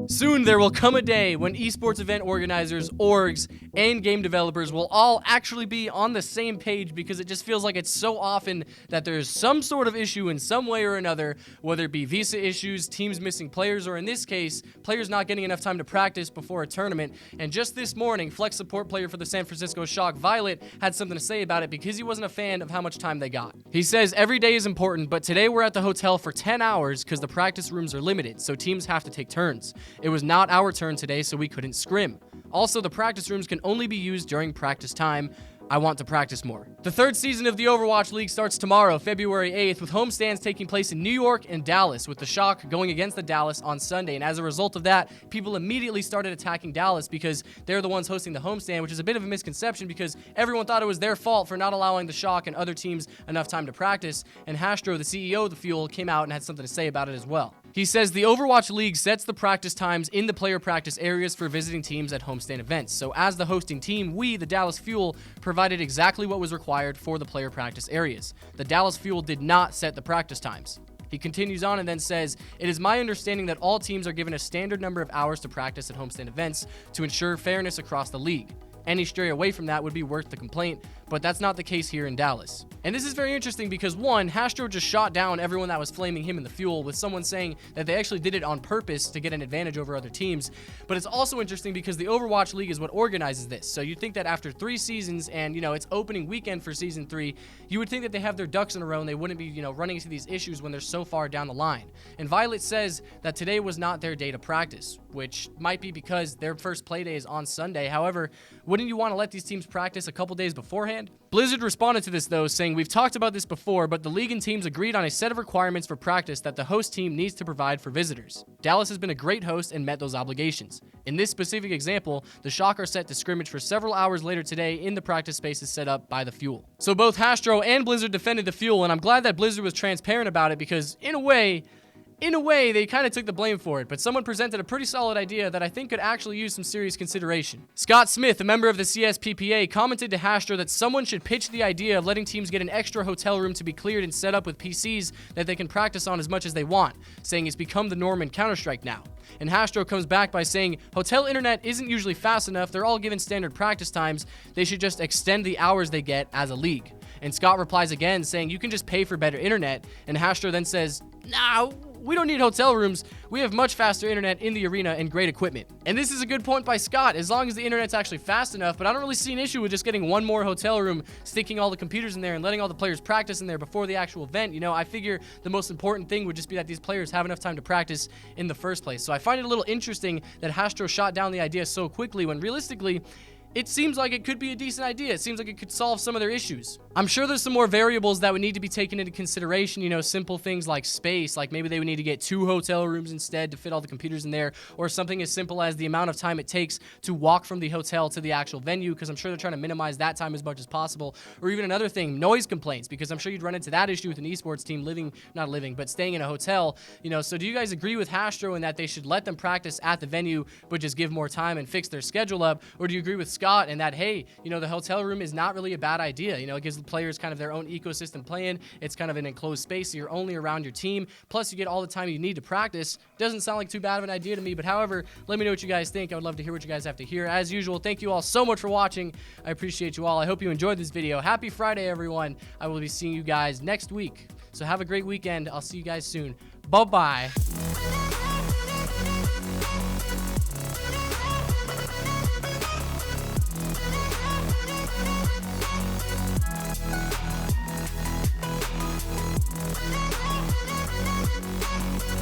Soon there will come a day when esports event organizers, orgs, and game developers will all actually be on the same page, because it just feels like it's so often that there's some sort of issue in some way or another, whether it be visa issues, teams missing players, or in this case, players not getting enough time to practice before a tournament. And just this morning, Flex support player for the San Francisco Shock, Violet, had something to say about it because he wasn't a fan of how much time they got. He says, "Every day is important, but today we're at the hotel for 10 hours because the practice rooms are limited, so teams have to take turns. It was not our turn today, so we couldn't scrim. Also, the practice rooms can only be used during practice time. I want to practice more." The third season of the Overwatch League starts tomorrow, February 8th, with homestands taking place in New York and Dallas, with the Shock going against the Dallas on Sunday. And as a result of that, people immediately started attacking Dallas because they're the ones hosting the homestand, which is a bit of a misconception because everyone thought it was their fault for not allowing the Shock and other teams enough time to practice. And Hastr0, the CEO of the Fuel, came out and had something to say about it as well. He says the Overwatch League sets the practice times in the player practice areas for visiting teams at homestand events. So as the hosting team, we, the Dallas Fuel, provided exactly what was required for the player practice areas. The Dallas Fuel did not set the practice times. He continues on and then says, "It is my understanding that all teams are given a standard number of hours to practice at homestand events to ensure fairness across the league. Any stray away from that would be worth the complaint, but that's not the case here in Dallas." And this is very interesting because, one, Hastr0 just shot down everyone that was flaming him in the Fuel, with someone saying that they actually did it on purpose to get an advantage over other teams. But it's also interesting because the Overwatch League is what organizes this. So you'd think that after 3 seasons and, it's opening weekend for Season 3, you would think that they have their ducks in a row and they wouldn't be, running into these issues when they're so far down the line. And Violet says that today was not their day to practice, which might be because their first play day is on Sunday. However, wouldn't you want to let these teams practice a couple days beforehand? Blizzard responded to this, though, saying, "We've talked about this before, but the league and teams agreed on a set of requirements for practice that the host team needs to provide for visitors. Dallas has been a great host and met those obligations. In this specific example, the Shock are set to scrimmage for several hours later today in the practice spaces set up by the Fuel." So both Hastr0 and Blizzard defended the Fuel, and I'm glad that Blizzard was transparent about it because, in a way, they kind of took the blame for it, but someone presented a pretty solid idea that I think could actually use some serious consideration. Scott Smith, a member of the CSPPA, commented to Hastr0 that someone should pitch the idea of letting teams get an extra hotel room to be cleared and set up with PCs that they can practice on as much as they want, saying it's become the norm in Counter-Strike now. And Hastr0 comes back by saying, "Hotel internet isn't usually fast enough. They're all given standard practice times. They should just extend the hours they get as a league." And Scott replies again saying, "You can just pay for better internet." And Hastr0 then says, "Nah, we don't need hotel rooms. We have much faster internet in the arena and great equipment." And this is a good point by Scott, as long as the internet's actually fast enough, but I don't really see an issue with just getting one more hotel room, sticking all the computers in there and letting all the players practice in there before the actual event. I figure the most important thing would just be that these players have enough time to practice in the first place. So I find it a little interesting that Hastr0 shot down the idea so quickly when realistically, it seems like it could be a decent idea. It seems like it could solve some of their issues. I'm sure there's some more variables that would need to be taken into consideration, simple things like space, like maybe they would need to get 2 hotel rooms instead to fit all the computers in there, or something as simple as the amount of time it takes to walk from the hotel to the actual venue, because I'm sure they're trying to minimize that time as much as possible. Or even another thing, noise complaints, because I'm sure you'd run into that issue with an esports team but staying in a hotel. So do you guys agree with Hastr0 in that they should let them practice at the venue, but just give more time and fix their schedule up? Or do you agree with Scott and that, hey, the hotel room is not really a bad idea. It gives the players kind of their own ecosystem playing. It's kind of an enclosed space, so you're only around your team. Plus, you get all the time you need to practice. Doesn't sound like too bad of an idea to me, but however, let me know what you guys think. I would love to hear what you guys have to hear. As usual, thank you all so much for watching. I appreciate you all. I hope you enjoyed this video. Happy Friday, everyone. I will be seeing you guys next week. So have a great weekend. I'll see you guys soon. Bye-bye.